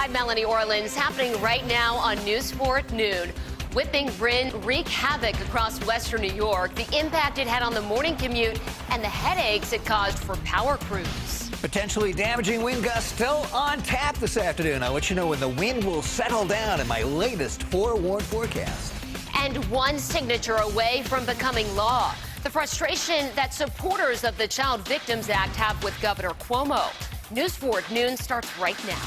I'm Melanie Orleans. Happening right now on News 4 at noon. Whipping wind wreak havoc across western New York. The impact it had on the morning commute and the headaches it caused for power crews. Potentially damaging wind gusts still on tap this afternoon. I'll let you know when the wind will settle down in my latest forewarned forecast. And one signature away from becoming law. The frustration that supporters of the Child Victims Act have with Governor Cuomo. News 4 at noon starts right now.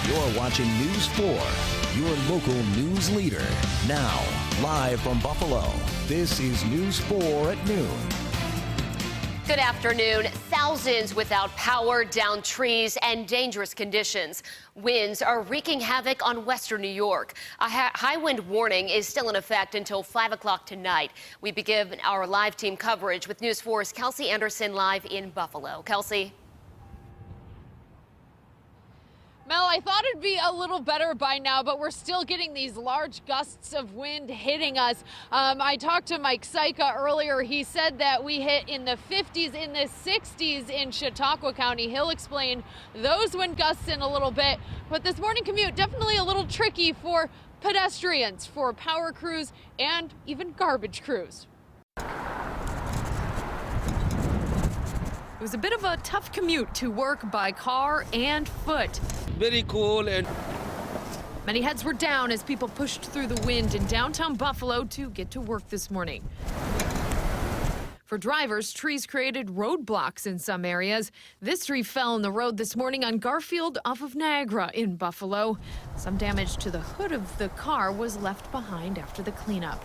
You're watching News 4, your local news leader. Now, live from Buffalo, this is News 4 at noon. Good afternoon. Thousands without power, down trees, and dangerous conditions. Winds are wreaking havoc on western New York. A high wind warning is still in effect until 5 o'clock tonight. We begin our live team coverage with News 4's Kelsey Anderson live in Buffalo. Kelsey. Mel, I thought it'd be a little better by now, but we're still getting these large gusts of wind hitting us. I talked to Mike Syka earlier. He said that we hit in the 50s, in the 60s in Chautauqua County. He'll explain those wind gusts in a little bit. But this morning commute, definitely a little tricky for pedestrians, for power crews, and even garbage crews. It was a bit of a tough commute to work by car and foot. Very cool. And many heads were down as people pushed through the wind in downtown Buffalo to get to work this morning. For drivers, trees created roadblocks in some areas. This tree fell in the road this morning on Garfield off of Niagara in Buffalo. Some damage to the hood of the car was left behind after the cleanup.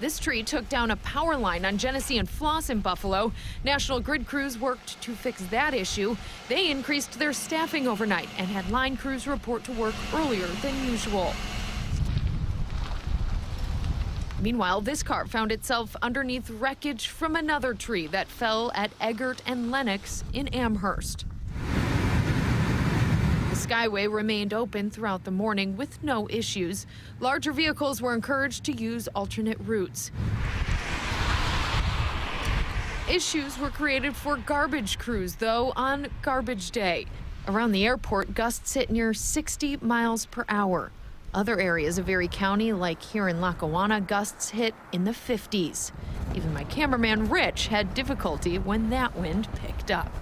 This tree took down a power line on Genesee and Floss in Buffalo. National Grid crews worked to fix that issue. They increased their staffing overnight and had line crews report to work earlier than usual. Meanwhile, this car found itself underneath wreckage from another tree that fell at Eggert and Lennox in Amherst. The Skyway remained open throughout the morning with no issues. Larger vehicles were encouraged to use alternate routes. Issues were created for garbage crews, though, on garbage day. Around the airport, gusts hit near 60 miles per hour. Other areas of Erie County, like here in Lackawanna, gusts hit in the 50s. Even my cameraman, Rich, had difficulty when that wind picked up.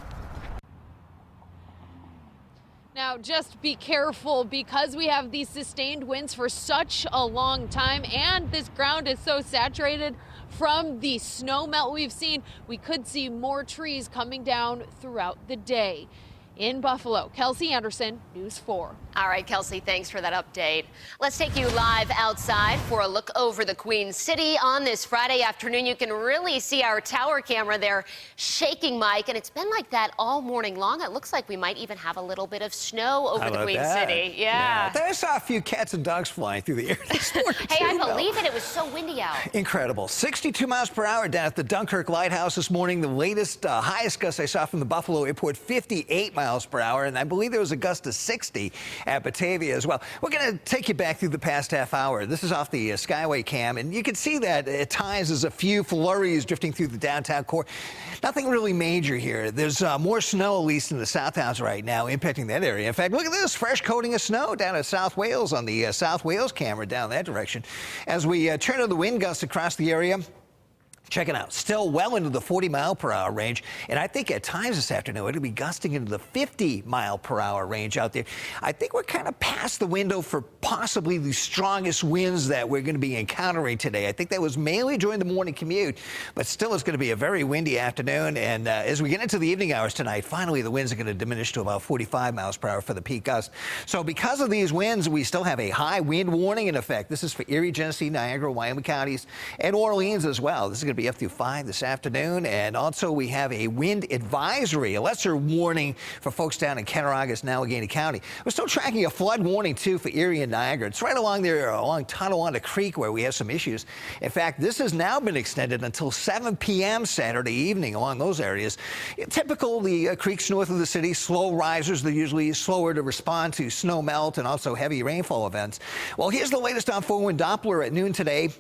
Now, just be careful because we have these sustained winds for such a long time, and this ground is so saturated from the snow melt we've seen. We could see more trees coming down throughout the day. In Buffalo, Kelsey Anderson, News 4. All right, Kelsey, thanks for that update. Let's take you live outside for a look over the Queen City on this Friday afternoon. You can really see our tower camera there shaking, Mike, and it's been like that all morning long. It looks like we might even have a little bit of snow over the Queen City. Yeah. I saw a few cats and dogs flying through the air this morning. Hey, I believe it. It was so windy out. Incredible. 62 miles per hour down at the Dunkirk Lighthouse this morning. The latest highest gust I saw from the Buffalo airport, 58 miles per hour, and I believe there was a gust of 60 at Batavia as well. We're going to take you back through the past half hour. This is off the Skyway cam, and you can see that at times there's a few flurries drifting through the downtown core. Nothing really major here. There's more snow, at least in the South House right now, impacting that area. In fact, look at this, fresh coating of snow down at South Wales on the South Wales camera down that direction. As we turn to the wind gusts across the area, check it out. Still well into the 40-mile-per-hour range. And I think at times this afternoon, it'll be gusting into the 50-mile-per-hour range out there. I think we're kind of past the window for possibly the strongest winds that we're going to be encountering today. I think that was mainly during the morning commute, but still it's going to be a very windy afternoon. And as we get into the evening hours tonight, finally the winds are going to diminish to about 45 miles per hour for the peak gust. So because of these winds, we still have a high wind warning in effect. This is for Erie, Genesee, Niagara, Wyoming counties, and Orleans as well. This is going to be up through 5 this afternoon, and also we have a wind advisory, a lesser warning for folks down in Cattaraugus, Allegheny County. We're still tracking a flood warning too for Erie and Niagara. It's right along there, along Tonawanda Creek, where we have some issues. In fact, this has now been extended until 7 p.m. Saturday evening along those areas. Typical, the creeks north of the city, slow risers. They're usually slower to respond to snow melt and also heavy rainfall events. Well, here's the latest on 4-Wind Doppler at noon today.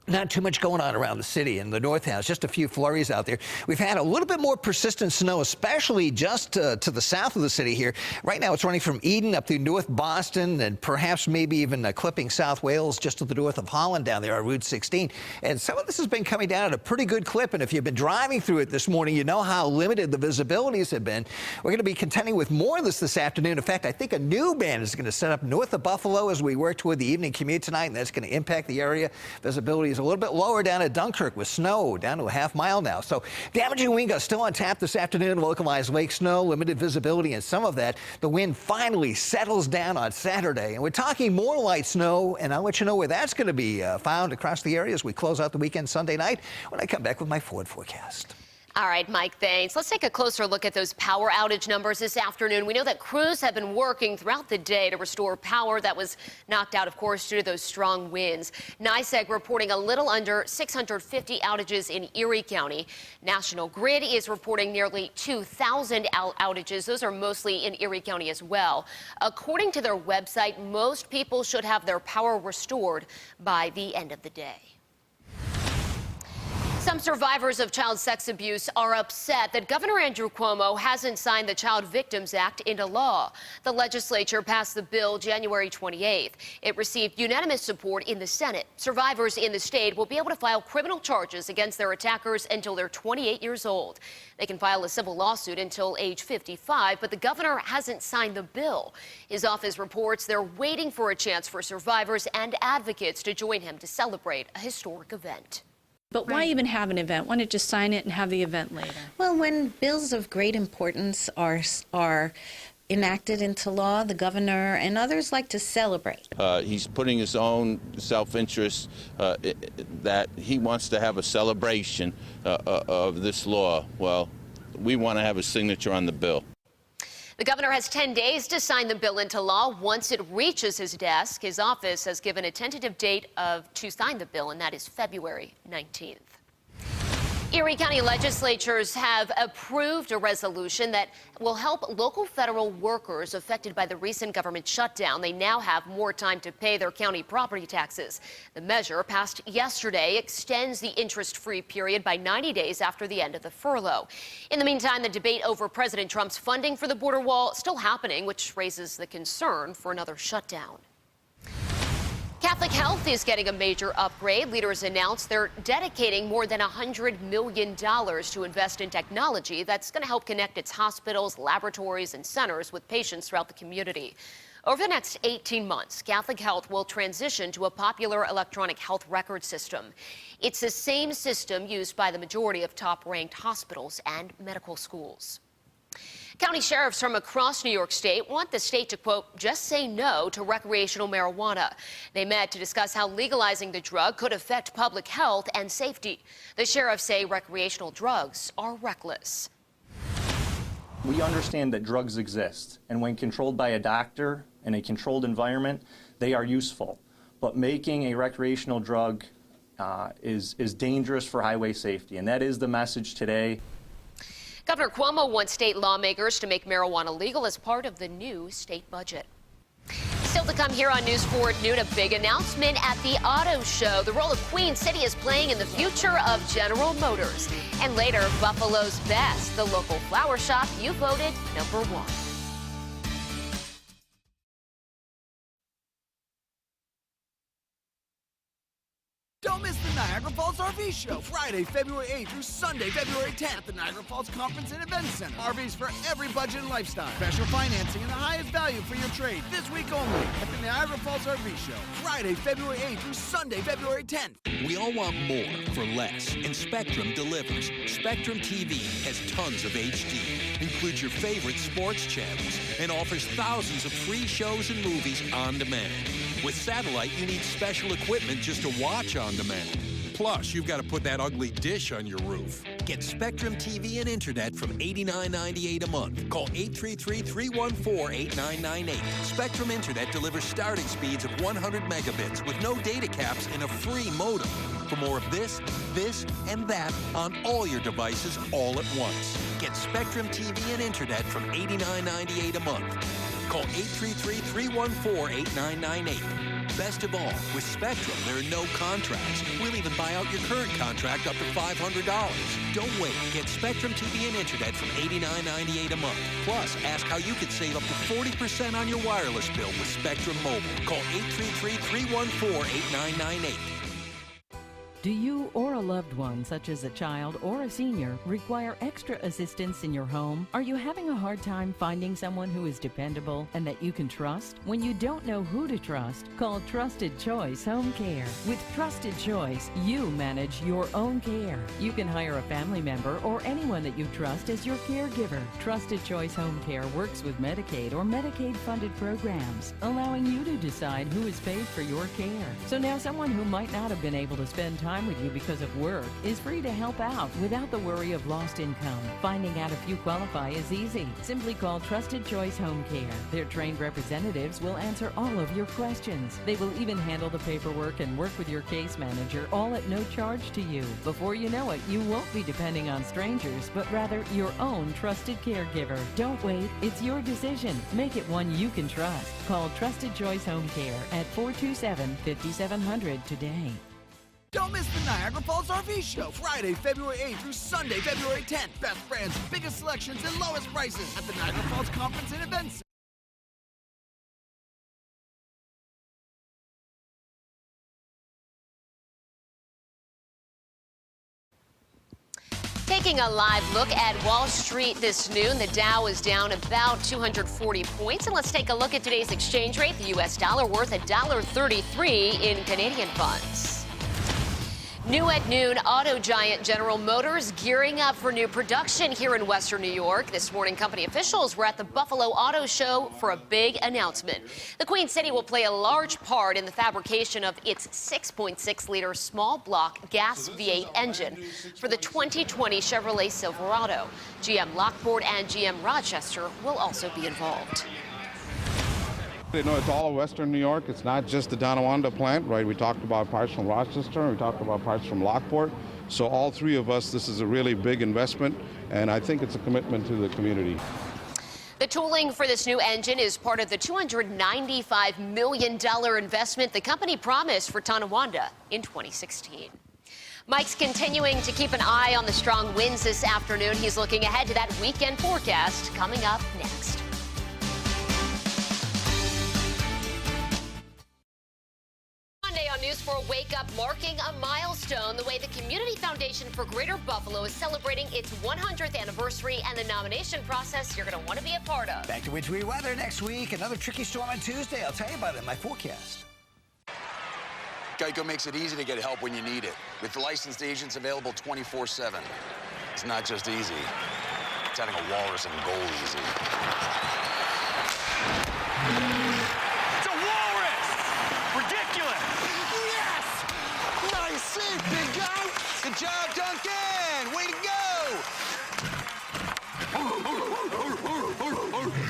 Not too much going on around the city in the North House, just a few flurries out there. We've had a little bit more persistent snow, especially just to the south of the city here. Right now it's running from Eden up through North Boston and perhaps maybe even clipping South Wales just to the north of Holland down there on Route 16. And some of this has been coming down at a pretty good clip. And if you've been driving through it this morning, you know how limited the visibilities have been. We're going to be contending with more of this afternoon. In fact, I think a new band is going to set up north of Buffalo as we work toward the evening commute tonight, and that's going to impact the area. Visibility is a little bit lower down at Dunkirk with snow down to a half mile now. So damaging wind gusts still on tap this afternoon. Localized lake snow, limited visibility, and some of that. The wind finally settles down on Saturday. And we're talking more light snow, and I'll let you know where that's going to be found across the area as we close out the weekend Sunday night when I come back with my Ford forecast. All right, Mike, thanks. Let's take a closer look at those power outage numbers this afternoon. We know that crews have been working throughout the day to restore power that was knocked out, of course, due to those strong winds. NYSEG reporting a little under 650 outages in Erie County. National Grid is reporting nearly 2,000 outages. Those are mostly in Erie County as well. According to their website, most people should have their power restored by the end of the day. Some survivors of child sex abuse are upset that Governor Andrew Cuomo hasn't signed the Child Victims Act into law. The legislature passed the bill January 28th. It received unanimous support in the Senate. Survivors in the state will be able to file criminal charges against their attackers until they're 28 years old. They can file a civil lawsuit until age 55, but the governor hasn't signed the bill. His office reports they're waiting for a chance for survivors and advocates to join him to celebrate a historic event. But why even have an event? Why not just sign it and have the event later? Well, when bills of great importance are enacted into law, the governor and others like to celebrate. He's putting his own self-interest that he wants to have a celebration of this law. Well, we want to have a signature on the bill. The governor has 10 days to sign the bill into law. Once it reaches his desk, his office has given a tentative date to sign the bill, and that is February 19th. Erie County legislatures have approved a resolution that will help local federal workers affected by the recent government shutdown. They now have more time to pay their county property taxes. The measure, passed yesterday, extends the interest-free period by 90 days after the end of the furlough. In the meantime, the debate over President Trump's funding for the border wall still happening, which raises the concern for another shutdown. Catholic Health is getting a major upgrade. Leaders announced they're dedicating more than $100 million to invest in technology that's going to help connect its hospitals, laboratories, and centers with patients throughout the community. Over the next 18 months, Catholic Health will transition to a popular electronic health record system. It's the same system used by the majority of top-ranked hospitals and medical schools. County sheriffs from across New York State want the state to, quote, just say no to recreational marijuana. They met to discuss how legalizing the drug could affect public health and safety. The sheriffs say recreational drugs are reckless. We understand that drugs exist, and when controlled by a doctor in a controlled environment, they are useful. But making a recreational drug is dangerous for highway safety, and that is the message today. Governor Cuomo wants state lawmakers to make marijuana legal as part of the new state budget. Still to come here on News 4 at noon, a big announcement at the auto show. The role of Queen City is playing in the future of General Motors. And later, Buffalo's best, the local flower shop you voted #1. Don't miss the Niagara Falls RV Show, Friday, February 8th through Sunday, February 10th at the Niagara Falls Conference and Event Center. RVs for every budget and lifestyle. Special financing and the highest value for your trade. This week only at the Niagara Falls RV Show, Friday, February 8th through Sunday, February 10th. We all want more for less, and Spectrum delivers. Spectrum TV has tons of HD, includes your favorite sports channels, and offers thousands of free shows and movies on demand. With satellite, you need special equipment just to watch on demand. Plus, you've got to put that ugly dish on your roof. Get Spectrum TV and Internet from $89.98 a month. Call 833-314-8998. Spectrum Internet delivers starting speeds of 100 megabits with no data caps and a free modem. For more of this, and that on all your devices all at once. Get Spectrum TV and Internet from $89.98 a month. Call 833-314-8998. Best of all, with Spectrum, there are no contracts. We'll even buy out your current contract up to $500. Don't wait. Get Spectrum TV and Internet from $89.98 a month. Plus, ask how you could save up to 40% on your wireless bill with Spectrum Mobile. Call 833-314-8998. Do you or a loved one, such as a child or a senior, require extra assistance in your home? Are you having a hard time finding someone who is dependable and that you can trust? When you don't know who to trust, call Trusted Choice Home Care. With Trusted Choice, you manage your own care. You can hire a family member or anyone that you trust as your caregiver. Trusted Choice Home Care works with Medicaid or Medicaid-funded programs, allowing you to decide who is paid for your care. So now someone who might not have been able to spend time with you because of work is free to help out without the worry of lost income. Finding out if you qualify is easy. Simply call Trusted Choice Home Care. Their trained representatives will answer all of your questions. They will even handle the paperwork and work with your case manager, all at no charge to you. Before you know it, you won't be depending on strangers, but rather your own trusted caregiver. Don't wait. It's your decision. Make it one you can trust. Call Trusted Choice Home Care at 427-5700 today. Don't miss the Niagara Falls RV Show, Friday, February 8th through Sunday, February 10th. Best brands, biggest selections, and lowest prices at the Niagara Falls Conference and Event Center. Taking a live look at Wall Street this noon, the Dow is down about 240 points. And let's take a look at today's exchange rate. The U.S. dollar worth $1.33 in Canadian funds. New at noon, auto giant General Motors gearing up for new production here in Western New York. This morning, company officials were at the Buffalo Auto Show for a big announcement. The Queen City will play a large part in the fabrication of its 6.6-liter small block gas V8 engine for the 2020 Chevrolet Silverado. GM Lockport and GM Rochester will also be involved. You know, it's all of Western New York. It's not just the Tonawanda plant, right? We talked about parts from Rochester, we talked about parts from Lockport. So all three of us, this is a really big investment, and I think it's a commitment to the community. The tooling for this new engine is part of the $295 million investment the company promised for Tonawanda in 2016. Mike's continuing to keep an eye on the strong winds this afternoon. He's looking ahead to that weekend forecast coming up next. On News 4 Wake Up, marking a milestone, the way the Community Foundation for Greater Buffalo is celebrating its 100th anniversary and the nomination process you're going to want to be a part of. Back to wintry weather next week. Another tricky storm on Tuesday. I'll tell you about it in my forecast. Geico makes it easy to get help when you need it. With licensed agents available 24/7. It's not just easy. It's having a walrus in goal easy. Big guy. Good job, Duncan! Way to go!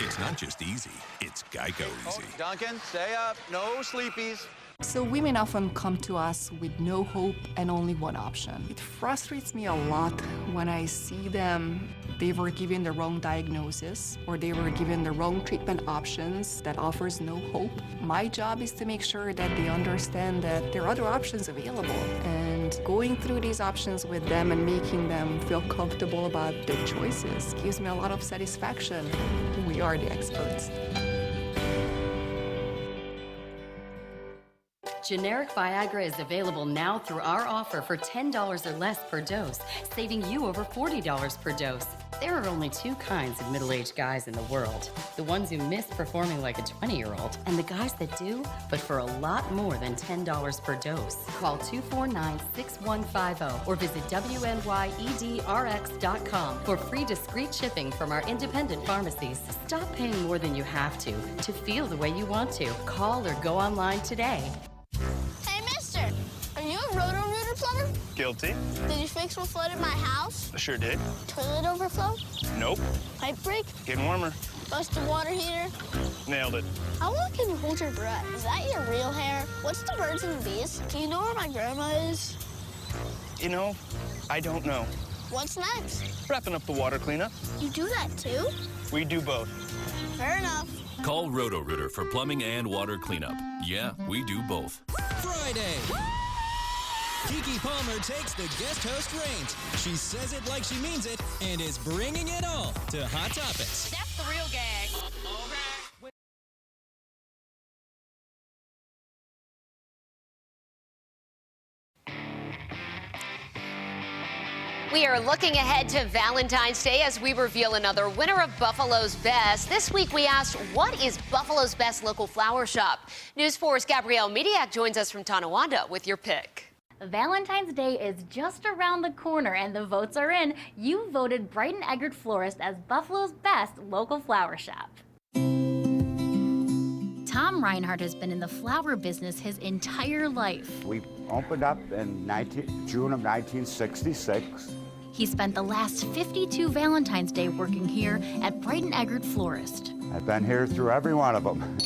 It's not just easy, it's Geico easy. Duncan, stay up. No sleepies. So women often come to us with no hope and only one option. It frustrates me a lot when I see them, they were given the wrong diagnosis or they were given the wrong treatment options that offers no hope. My job is to make sure that they understand that there are other options available, and going through these options with them and making them feel comfortable about their choices gives me a lot of satisfaction. We are the experts. Generic Viagra is available now through our offer for $10 or less per dose, saving you over $40 per dose. There are only two kinds of middle-aged guys in the world. The ones who miss performing like a 20-year-old, and the guys that do, but for a lot more than $10 per dose. Call 249-6150 or visit WNYEDRX.com for free discreet shipping from our independent pharmacies. Stop paying more than you have to feel the way you want to. Call or go online today. Hey, mister, are you a Roto-Rooter plumber? Guilty. Did you fix what flooded my house? Sure did. Toilet overflow? Nope. Pipe break? Getting warmer. Busted water heater? Nailed it. I want to hold your breath. Is that your real hair? What's the birds and the bees? Do you know where my grandma is? You know, I don't know. What's next? Wrapping up the water cleanup. You do that too? We do both. Fair enough. Call Roto-Rooter for plumbing and water cleanup. Yeah, we do both. Friday. Kiki Palmer takes the guest host reins. She says it like she means it and is bringing it all to Hot Topics. That's the real gag. We are looking ahead to Valentine's Day as we reveal another winner of Buffalo's Best. This week we asked, what is Buffalo's best local flower shop? News 4's Gabrielle Mediak joins us from Tonawanda with your pick. Valentine's Day is just around the corner and the votes are in. You voted Brighton Eggert Florist as Buffalo's best local flower shop. Tom Reinhardt has been in the flower business his entire life. We opened up in June of 1966. He spent the last 52 Valentine's Day working here at Brighton Eggert Florist. I've been here through every one of them.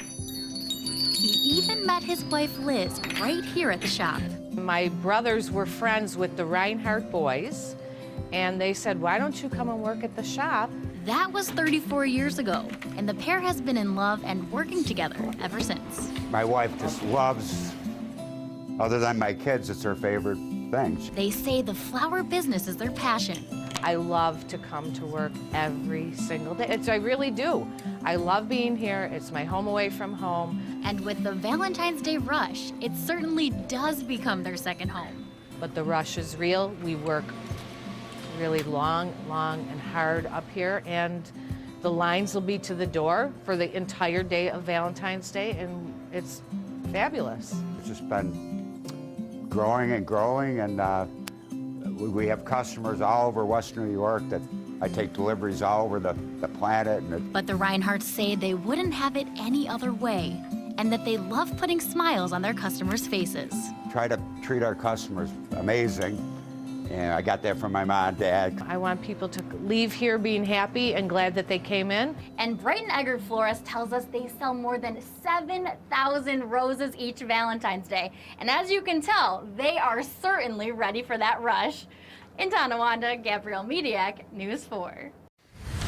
He even met his wife Liz right here at the shop. My brothers were friends with the Reinhardt boys, and they said, why don't you come and work at the shop? That was 34 years ago, and the pair has been in love and working together ever since. My wife just loves, other than my kids, it's her favorite thing. They say the flower business is their passion. I love to come to work every single day. I really do. I love being here. It's my home away from home. And with the Valentine's Day rush, it certainly does become their second home. But the rush is real. We work really long and hard up here, and the lines will be to the door for the entire day of Valentine's Day, and it's fabulous. It's just been growing and growing, and we have customers all over Western New York that I take deliveries all over the planet. But the Reinhardts say they wouldn't have it any other way, and that they love putting smiles on their customers' faces. Try to treat our customers amazing. And I got that from my mom and dad. I want people to leave here being happy and glad that they came in. And Brighton Eggert Florist tells us they sell more than 7,000 roses each Valentine's Day. And as you can tell, they are certainly ready for that rush. In Tonawanda, Gabrielle Mediak, News 4.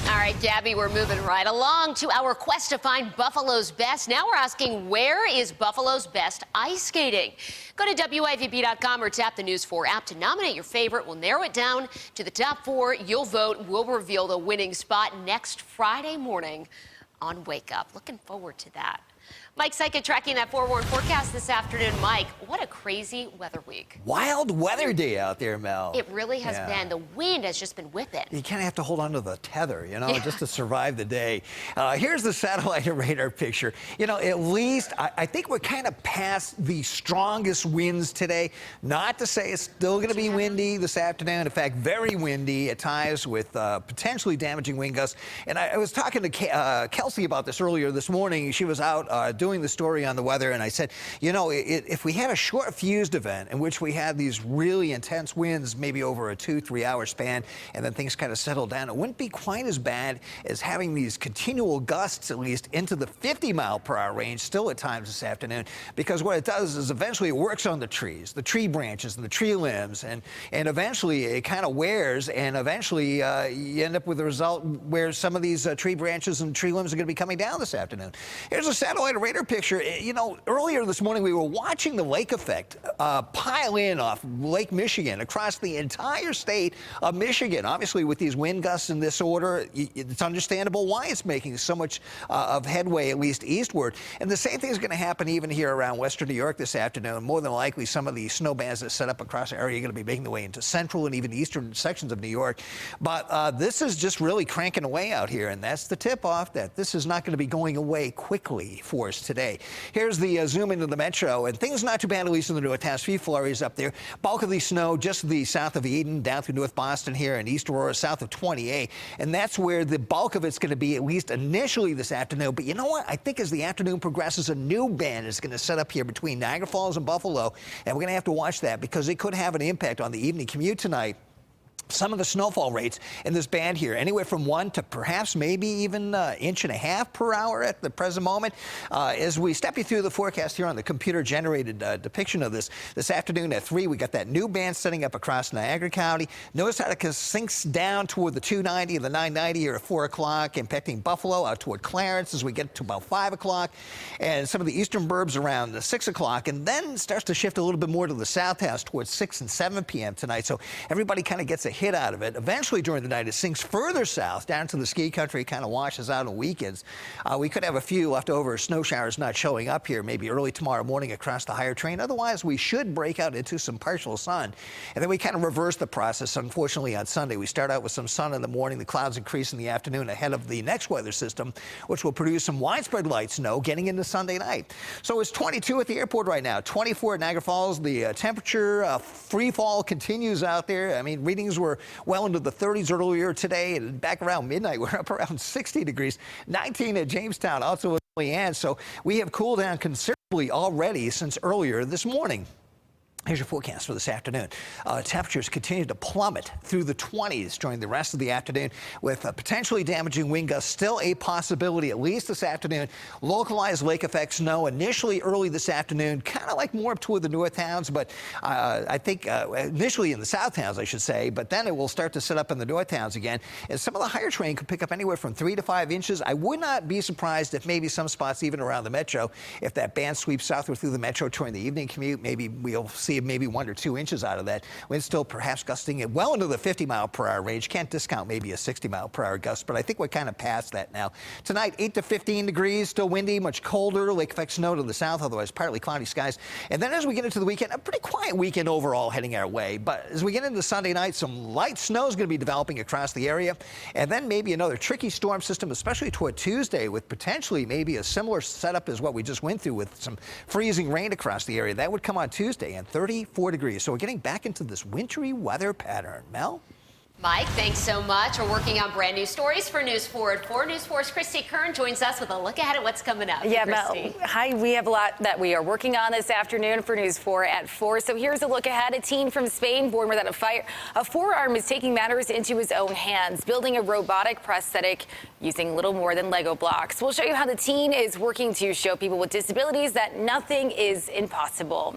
All right, Gabby, we're moving right along to our quest to find Buffalo's best. Now we're asking, where is Buffalo's best ice skating? Go to WIVB.com or tap the News 4 app to nominate your favorite. We'll narrow it down to the top 4. You'll vote. We'll reveal the winning spot next Friday morning on Wake Up. Looking forward to that. Mike Syka tracking that forewarned forecast this afternoon. Mike, what a crazy weather week. Wild weather day out there, Mel. It really has been. The wind has just been whipping. You kind of have to hold on to the tether, just to survive the day. Here's the satellite radar picture. At least I think we're kind of past the strongest winds today. Not to say it's still going to be windy this afternoon. In fact, very windy at times with potentially damaging wind gusts. And I was talking to Kelsey about this earlier this morning. She was out doing the story on the weather, and I said, if we had a short-fused event in which we had these really intense winds, maybe over a 2-3 hour span, and then things kind of settled down, it wouldn't be quite as bad as having these continual gusts, at least into the 50-mile-per-hour range, still at times this afternoon, because what it does is eventually it works on the trees, the tree branches and the tree limbs, and eventually it kind of wears, and eventually you end up with a result where some of these tree branches and tree limbs are going to be coming down this afternoon. Here's a satellite radar picture. Earlier this morning we were watching the lake effect pile in off Lake Michigan across the entire state of Michigan. Obviously, with these wind gusts in this order, it's understandable why it's making so much of headway, at least eastward. And the same thing is going to happen even here around Western New York this afternoon. More than likely, some of the snow bands that set up across the area are going to be making their way into central and even eastern sections of New York. But this is just really cranking away out here, and that's the tip-off that this is not going to be going away quickly for us today. Here's the zoom into the metro, and things not too bad, at least in the North Task. Few flurries up there. Bulk of the snow just to the south of Eden, down through North Boston here, and East Aurora, south of 28. And that's where the bulk of it's going to be, at least initially this afternoon. But you know what? I think as the afternoon progresses, a new band is going to set up here between Niagara Falls and Buffalo, and we're going to have to watch that because it could have an impact on the evening commute tonight. some of the snowfall rates in this band here, anywhere from 1 to perhaps maybe even 1.5 inches per hour at the present moment. As we step you through the forecast here on the computer-generated depiction of this afternoon at 3, we got that new band setting up across Niagara County. Notice how it sinks down toward the 290 and the 990 here at 4 o'clock, impacting Buffalo out toward Clarence as we get to about 5 o'clock, and some of the eastern burbs around 6 o'clock, and then starts to shift a little bit more to the south house towards 6 and 7 p.m. tonight. So everybody kind of gets a hit out of it. Eventually during the night, it sinks further south down to the ski country, kind of washes out on weekends. We could have a few leftover snow showers not showing up here, maybe early tomorrow morning across the higher train. Otherwise, we should break out into some partial sun. And then we kind of reverse the process, unfortunately, on Sunday. We start out with some sun in the morning. The clouds increase in the afternoon ahead of the next weather system, which will produce some widespread light snow getting into Sunday night. So it's 22 at the airport right now, 24 at Niagara Falls. The temperature free fall continues out there. I mean, readings were well into the 30s earlier today, and back around midnight, we're up around 60 degrees. 19 at Jamestown, also at Leanne. So we have cooled down considerably already since earlier this morning. Here's your forecast for this afternoon. Temperatures continue to plummet through the 20s during the rest of the afternoon, with potentially damaging wind gusts still a possibility, at least this afternoon. Localized lake effect snow initially early this afternoon, kind of like more up toward the north towns, but I think initially in the south towns, I should say, but then it will start to set up in the north towns again. And some of the higher terrain could pick up anywhere from 3 to 5 inches. I would not be surprised if maybe some spots even around the metro, if that band sweeps southward through the metro during the evening commute, maybe we'll see maybe 1 or 2 inches out of that. Wind still perhaps gusting it well into the 50-mile-per-hour range. Can't discount maybe a 60-mile-per-hour gust, but I think we're kind of past that now. Tonight, 8 to 15 degrees, still windy, much colder. Lake effect snow to the south, otherwise partly cloudy skies. And then as we get into the weekend, a pretty quiet weekend overall heading our way. But as we get into Sunday night, some light snow is going to be developing across the area. And then maybe another tricky storm system, especially toward Tuesday, with potentially maybe a similar setup as what we just went through with some freezing rain across the area. That would come on Tuesday and 34 degrees. So we're getting back into this wintry weather pattern. Mel? Mike, thanks so much. We're working on brand new stories for News 4 at 4. News 4's Christy Kern joins us with a look ahead at what's coming up. Yeah, Mel. Hi, we have a lot that we are working on this afternoon for News 4 at 4. So here's a look ahead. A teen from Spain born without a forearm is taking matters into his own hands, building a robotic prosthetic using little more than Lego blocks. We'll show you how the teen is working to show people with disabilities that nothing is impossible.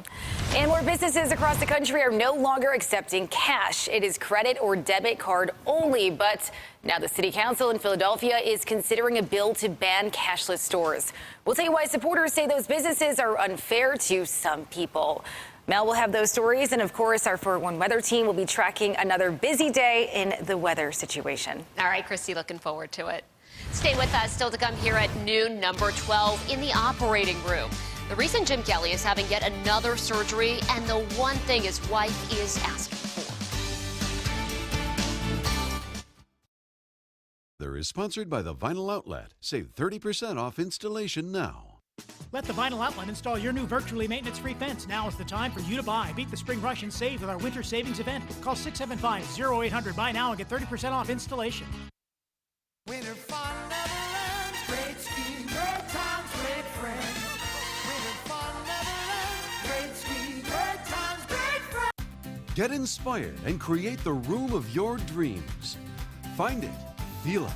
And more businesses across the country are no longer accepting cash. It is credit or debit card only, but now the City Council in Philadelphia is considering a bill to ban cashless stores. We'll tell you why supporters say those businesses are unfair to some people. Mel will have those stories, and of course, our 4-1 weather team will be tracking another busy day in the weather situation. All right, Christy, looking forward to it. Stay with us. Still to come here at noon, number 12 in the operating room. The recent Jim Kelly is having yet another surgery, and the one thing his wife is asking for. Is sponsored by the Vinyl Outlet. Save 30% off installation now. Let the Vinyl Outlet install your new virtually maintenance-free fence. Now is the time for you to buy. Beat the spring rush and save with our winter savings event. Call 675-0800. Buy now and get 30% off installation. Winter fun never ends. Great ski, great times, great friends. Winter fun never ends. Great ski, great times, great friends. Get inspired and create the room of your dreams. Find it, feel it,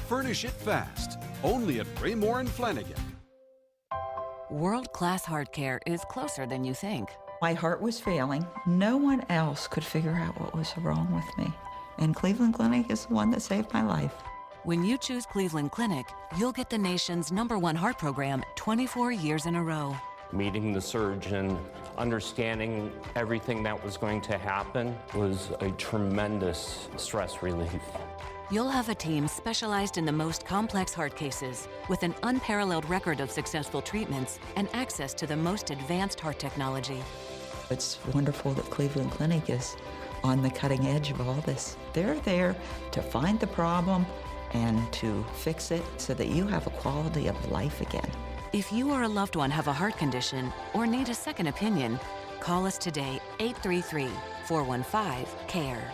furnish it fast. Only at Raymore and Flanagan. World-class heart care is closer than you think. My heart was failing. No one else could figure out what was wrong with me. And Cleveland Clinic is the one that saved my life. When you choose Cleveland Clinic, you'll get the nation's #1 heart program 24 years in a row. Meeting the surgeon, understanding everything that was going to happen was a tremendous stress relief. You'll have a team specialized in the most complex heart cases, with an unparalleled record of successful treatments and access to the most advanced heart technology. It's wonderful that Cleveland Clinic is on the cutting edge of all this. They're there to find the problem and to fix it so that you have a quality of life again. If you or a loved one have a heart condition or need a second opinion, call us today, 833-415-CARE.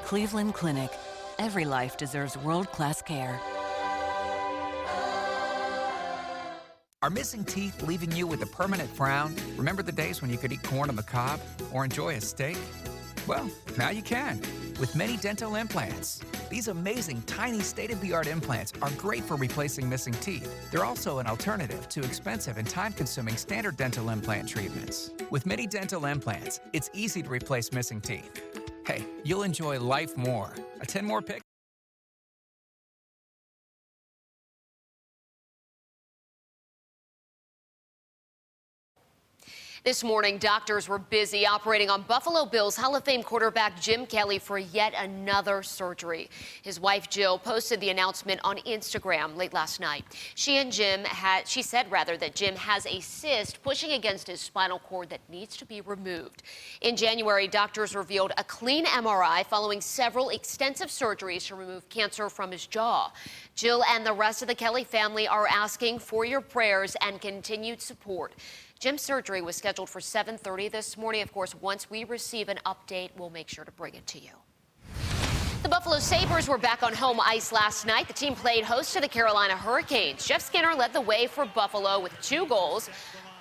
Cleveland Clinic. Every life deserves world-class care. Are missing teeth leaving you with a permanent frown? Remember the days when you could eat corn on the cob or enjoy a steak? Well, now you can. with many dental implants. These amazing, tiny, state-of-the-art implants are great for replacing missing teeth. They're also an alternative to expensive and time-consuming standard dental implant treatments. With many dental implants, it's easy to replace missing teeth. Hey, you'll enjoy life more. Attend more pics. This morning, doctors were busy operating on Buffalo Bills Hall of Fame quarterback Jim Kelly for yet another surgery. His wife, Jill, posted the announcement on Instagram late last night. She said that Jim has a cyst pushing against his spinal cord that needs to be removed. In January, doctors revealed a clean MRI following several extensive surgeries to remove cancer from his jaw. Jill and the rest of the Kelly family are asking for your prayers and continued support. Jim's surgery was scheduled for 7:30 this morning. Of course, once we receive an update, we'll make sure to bring it to you. The Buffalo Sabres were back on home ice last night. The team played host to the Carolina Hurricanes. Jeff Skinner led the way for Buffalo with 2 goals.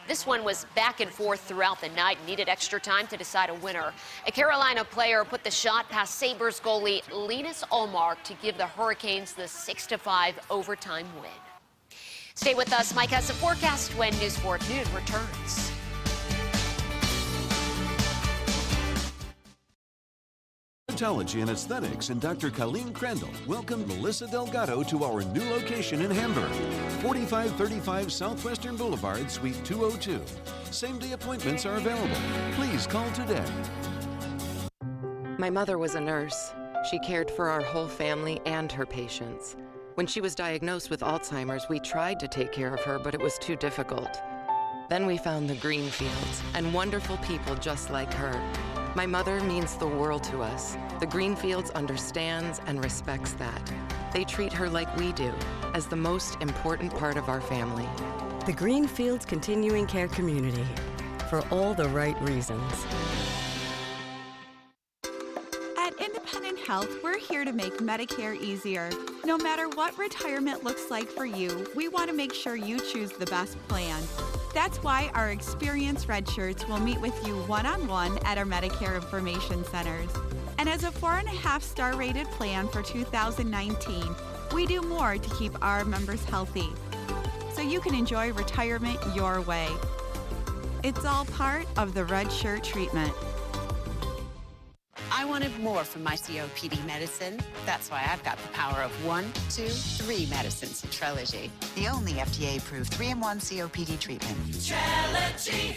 This one was back and forth throughout the night, needed extra time to decide a winner. A Carolina player put the shot past Sabres goalie Linus Ullmark to give the Hurricanes the 6-5 overtime win. Stay with us. Mike has the forecast when News 4 at noon returns. Dermatology and Aesthetics and Dr. Colleen Crandall welcome Melissa Delgado to our new location in Hamburg, 4535 Southwestern Boulevard, Suite 202. Same-day appointments are available. Please call today. My mother was a nurse. She cared for our whole family and her patients. When she was diagnosed with Alzheimer's, we tried to take care of her, but it was too difficult. Then we found the Greenfields and wonderful people just like her. My mother means the world to us. The Greenfields understands and respects that. They treat her like we do, as the most important part of our family. The Greenfields Continuing Care Community, for all the right reasons. At Independent Health, we're here to make Medicare easier. No matter what retirement looks like for you, we want to make sure you choose the best plan. That's why our experienced red shirts will meet with you one-on-one at our Medicare Information Centers. And as a 4.5-star rated plan for 2019, we do more to keep our members healthy, so you can enjoy retirement your way. It's all part of the red shirt treatment. I wanted more from my COPD medicine. That's why I've got the power of 1, 2, 3 medicines in Trelegy. The only FDA-approved 3-in-1 COPD treatment. Trelegy,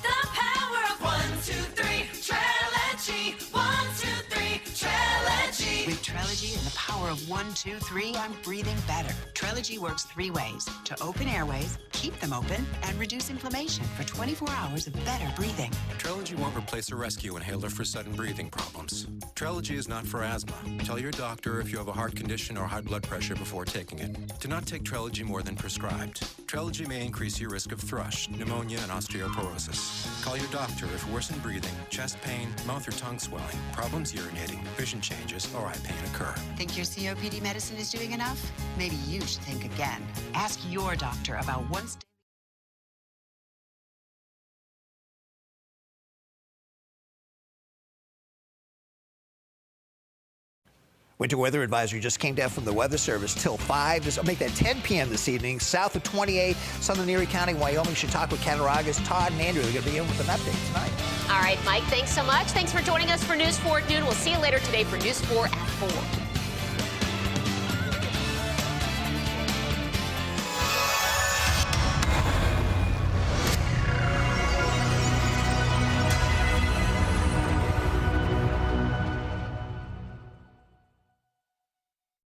the power of 1, 2, 3. Trelegy, 1, 2, 3. Trelegy. With Trelegy and the power of 1, 2, 3, I'm breathing better. Trelegy works 3 ways: to open airways, keep them open, and reduce inflammation for 24 hours of better breathing. Trelegy won't replace a rescue inhaler for sudden breathing problems. Trelegy is not for asthma. Tell your doctor if you have a heart condition or high blood pressure before taking it. Do not take Trelegy more than prescribed. Trelegy may increase your risk of thrush, pneumonia, and osteoporosis. Call your doctor if worsened breathing, chest pain, mouth or tongue swelling, problems urinating, vision changes, or eye pain occur. Think your COPD medicine is doing enough? Maybe you should think again. Ask your doctor about once. Winter weather advisory just came down from the Weather Service till 5. This will make that 10 p.m. this evening. South of 28, southern Erie County, Wyoming, Chautauqua, Cattaraugus. Todd and Andrew are going to be in with an update tonight. All right, Mike, thanks so much. Thanks for joining us for News 4 at noon. We'll see you later today for News 4 at 4.